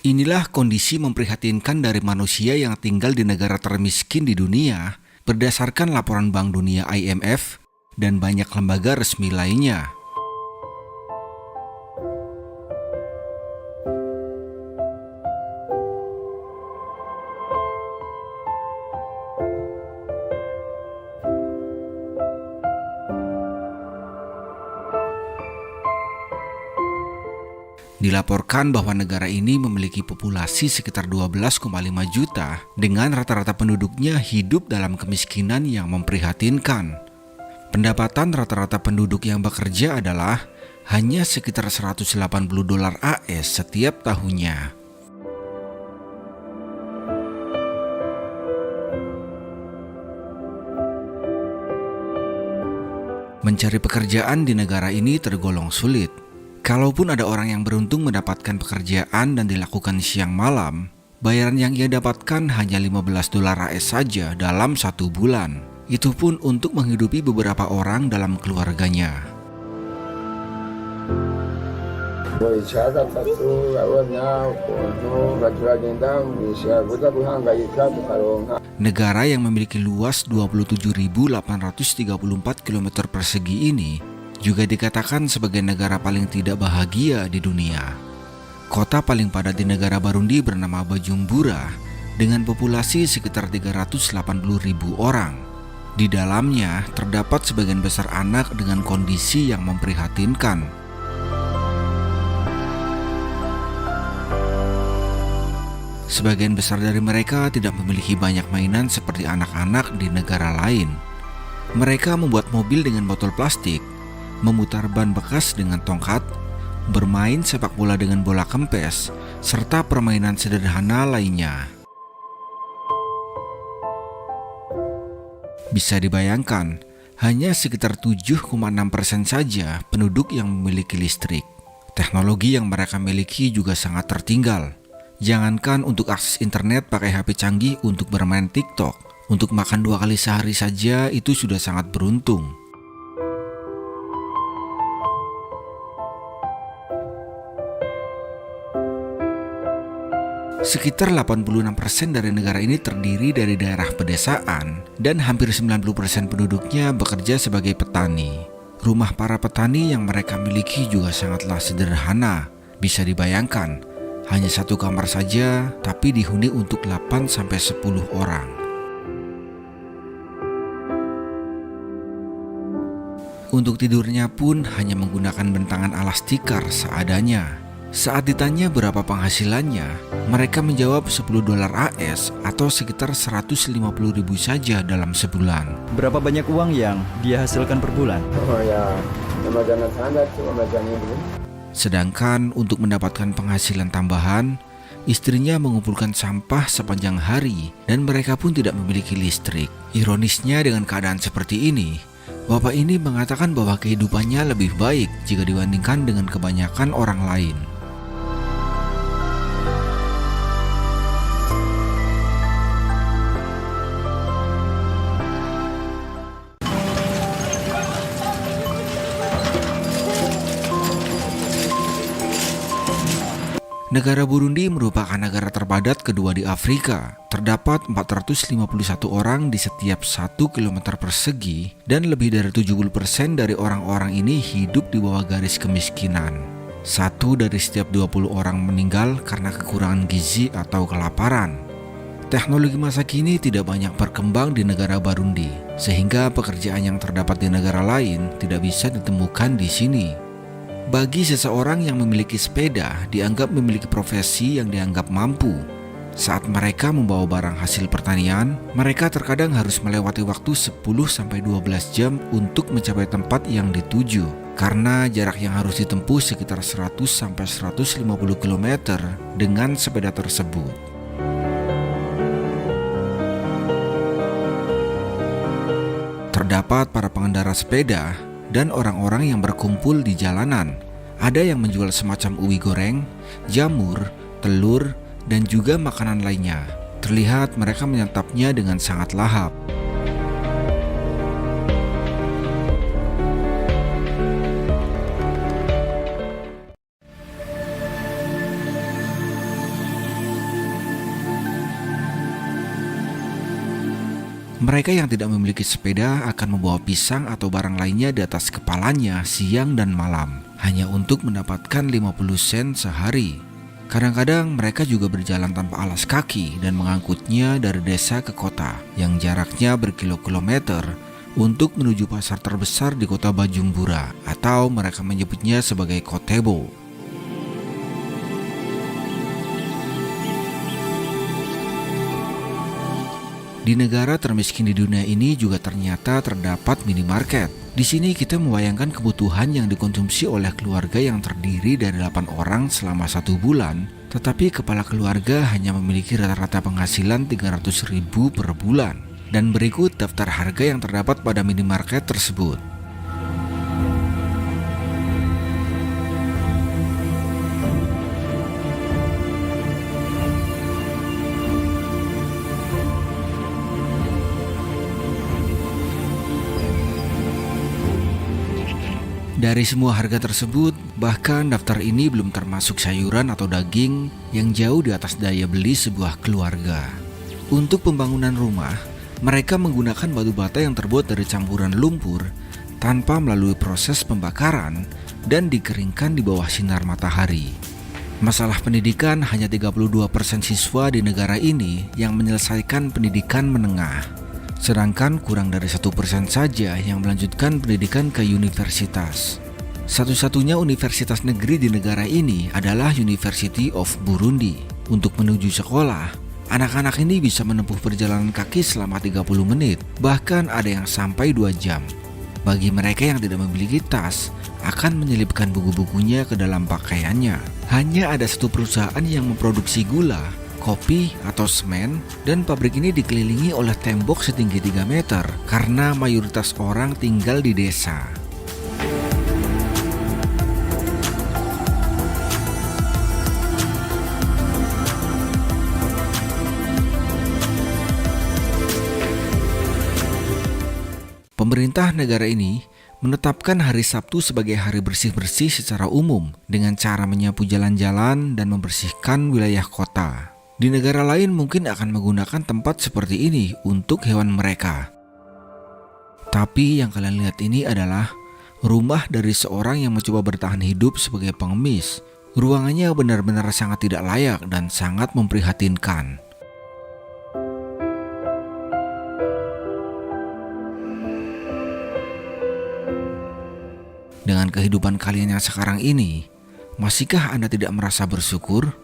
Inilah kondisi memprihatinkan dari manusia yang tinggal di negara termiskin di dunia berdasarkan laporan Bank Dunia IMF dan banyak lembaga resmi lainnya. Dilaporkan bahwa negara ini memiliki populasi sekitar 12,5 juta dengan rata-rata penduduknya hidup dalam kemiskinan yang memprihatinkan. Pendapatan rata-rata penduduk yang bekerja adalah hanya sekitar $180 AS setiap tahunnya. Mencari pekerjaan di negara ini tergolong sulit. Kalaupun ada orang yang beruntung mendapatkan pekerjaan dan dilakukan siang malam, bayaran yang ia dapatkan hanya $15 AS saja dalam 1 bulan. Itu pun untuk menghidupi beberapa orang dalam keluarganya. Negara yang memiliki luas 27.834 km persegi ini juga dikatakan sebagai negara paling tidak bahagia di dunia. Kota paling padat di negara Burundi bernama Bujumbura dengan populasi sekitar 380.000 orang. Di dalamnya terdapat sebagian besar anak dengan kondisi yang memprihatinkan. Sebagian besar dari mereka tidak memiliki banyak mainan seperti anak-anak di negara lain. Mereka membuat mobil dengan botol plastik, memutar ban bekas dengan tongkat, bermain sepak bola dengan bola kempes, serta permainan sederhana lainnya. Bisa dibayangkan, hanya sekitar 7,6% saja penduduk yang memiliki listrik. Teknologi yang mereka miliki juga sangat tertinggal. Jangankan untuk akses internet pakai HP canggih untuk bermain TikTok, untuk makan 2 kali sehari saja itu sudah sangat beruntung. Sekitar 86% dari negara ini terdiri dari daerah pedesaan dan hampir 90% penduduknya bekerja sebagai petani. Rumah para petani yang mereka miliki juga sangatlah sederhana. Bisa dibayangkan, hanya 1 kamar saja tapi dihuni untuk 8-10 orang. Untuk tidurnya pun hanya menggunakan bentangan alas tikar seadanya. Saat ditanya berapa penghasilannya, mereka menjawab $10 AS atau sekitar 150.000 saja dalam sebulan. Berapa banyak uang yang dia hasilkan per bulan? Sedangkan untuk mendapatkan penghasilan tambahan, istrinya mengumpulkan sampah sepanjang hari dan mereka pun tidak memiliki listrik. Ironisnya dengan keadaan seperti ini, bapak ini mengatakan bahwa kehidupannya lebih baik jika dibandingkan dengan kebanyakan orang lain. Negara Burundi merupakan negara terpadat kedua di Afrika. Terdapat 451 orang di setiap 1 km persegi dan lebih dari 70% dari orang-orang ini hidup di bawah garis kemiskinan. 1 dari setiap 20 orang meninggal karena kekurangan gizi atau kelaparan. Teknologi masa kini tidak banyak berkembang di negara Burundi, sehingga pekerjaan yang terdapat di negara lain tidak bisa ditemukan di sini. Bagi seseorang yang memiliki sepeda, dianggap memiliki profesi yang dianggap mampu. Saat mereka membawa barang hasil pertanian, mereka terkadang harus melewati waktu 10-12 jam untuk mencapai tempat yang dituju. Karena jarak yang harus ditempuh sekitar 100-150 km dengan sepeda tersebut. Terdapat para pengendara sepeda dan orang-orang yang berkumpul di jalanan. Ada yang menjual semacam ubi goreng, jamur, telur, dan juga makanan lainnya. Terlihat mereka menyantapnya dengan sangat lahap. Mereka yang tidak memiliki sepeda akan membawa pisang atau barang lainnya di atas kepalanya siang dan malam, hanya untuk mendapatkan 50 sen sehari. Kadang-kadang mereka juga berjalan tanpa alas kaki dan mengangkutnya dari desa ke kota yang jaraknya berkilo-kilometer untuk menuju pasar terbesar di kota Bajumbura, atau mereka menyebutnya sebagai Kotebo. Di negara termiskin di dunia ini juga ternyata terdapat minimarket. Di sini kita membayangkan kebutuhan yang dikonsumsi oleh keluarga yang terdiri dari 8 orang selama 1 bulan, tetapi kepala keluarga hanya memiliki rata-rata penghasilan 300.000 per bulan. Dan berikut daftar harga yang terdapat pada minimarket tersebut. Dari semua harga tersebut, bahkan daftar ini belum termasuk sayuran atau daging yang jauh di atas daya beli sebuah keluarga. Untuk pembangunan rumah, mereka menggunakan batu bata yang terbuat dari campuran lumpur tanpa melalui proses pembakaran dan dikeringkan di bawah sinar matahari. Masalah pendidikan, hanya 32% siswa di negara ini yang menyelesaikan pendidikan menengah. Sedangkan kurang dari 1% saja yang melanjutkan pendidikan ke universitas. Satu-satunya universitas negeri di negara ini adalah University of Burundi. Untuk menuju sekolah, anak-anak ini bisa menempuh perjalanan kaki selama 30 menit, bahkan ada yang sampai 2 jam. Bagi mereka yang tidak memiliki tas, akan menyelipkan buku-bukunya ke dalam pakaiannya. Hanya ada satu perusahaan yang memproduksi gula, kopi atau semen, dan pabrik ini dikelilingi oleh tembok setinggi 3 meter karena mayoritas orang tinggal di desa. Pemerintah negara ini menetapkan hari Sabtu sebagai hari bersih-bersih secara umum dengan cara menyapu jalan-jalan dan membersihkan wilayah kota. Di negara lain mungkin akan menggunakan tempat seperti ini untuk hewan mereka. Tapi yang kalian lihat ini adalah rumah dari seorang yang mencoba bertahan hidup sebagai pengemis. Ruangannya benar-benar sangat tidak layak dan sangat memprihatinkan. Dengan kehidupan kalian yang sekarang ini, masihkah Anda tidak merasa bersyukur?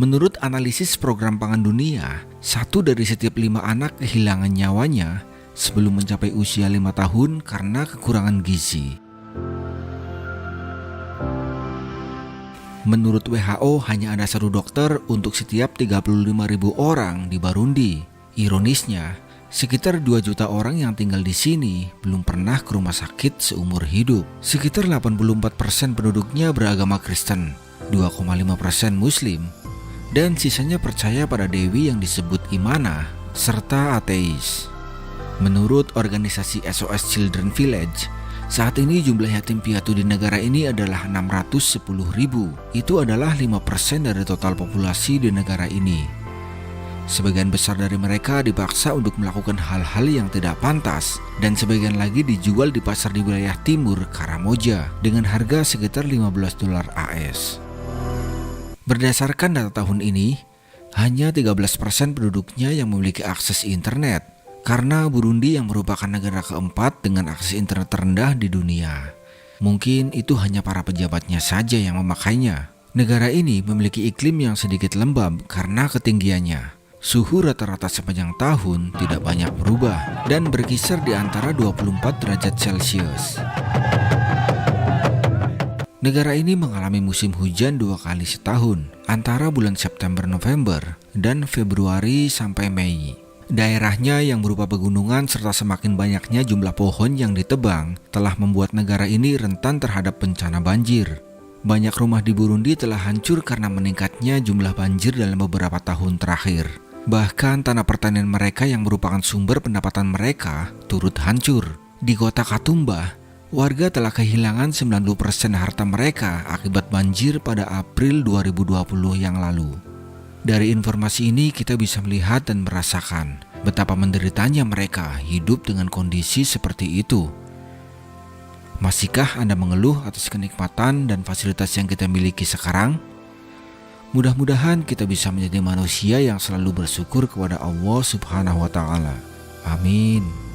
Menurut analisis Program Pangan Dunia, 1 dari setiap 5 anak kehilangan nyawanya sebelum mencapai usia 5 tahun karena kekurangan gizi. Menurut WHO, hanya ada 1 dokter untuk setiap 35.000 orang di Burundi. Ironisnya, sekitar 2 juta orang yang tinggal di sini belum pernah ke rumah sakit seumur hidup. Sekitar 84% penduduknya beragama Kristen, 2,5% Muslim, dan sisanya percaya pada dewi yang disebut Imana, serta ateis. Menurut organisasi SOS Children Village, saat ini jumlah yatim piatu di negara ini adalah 610.000. Itu adalah 5% dari total populasi di negara ini. Sebagian besar dari mereka dipaksa untuk melakukan hal-hal yang tidak pantas, dan sebagian lagi dijual di pasar di wilayah timur Karamoja dengan harga sekitar $15 AS. Berdasarkan data tahun ini, hanya 13% penduduknya yang memiliki akses internet, karena Burundi yang merupakan negara keempat dengan akses internet terendah di dunia. Mungkin itu hanya para pejabatnya saja yang memakainya. Negara ini memiliki iklim yang sedikit lembab karena ketinggiannya. Suhu rata-rata sepanjang tahun tidak banyak berubah dan berkisar di antara 24 derajat Celcius. Negara ini mengalami musim hujan 2 kali setahun, antara bulan September-November dan Februari sampai Mei. Daerahnya yang berupa pegunungan serta semakin banyaknya jumlah pohon yang ditebang telah membuat negara ini rentan terhadap bencana banjir. Banyak rumah di Burundi telah hancur karena meningkatnya jumlah banjir dalam beberapa tahun terakhir. Bahkan tanah pertanian mereka yang merupakan sumber pendapatan mereka turut hancur. Di kota Katumbah, warga telah kehilangan 90% harta mereka akibat banjir pada April 2020 yang lalu. Dari informasi ini kita bisa melihat dan merasakan betapa menderitanya mereka hidup dengan kondisi seperti itu. Masihkah Anda mengeluh atas kenikmatan dan fasilitas yang kita miliki sekarang? Mudah-mudahan kita bisa menjadi manusia yang selalu bersyukur kepada Allah Subhanahu wa Ta'ala. Amin.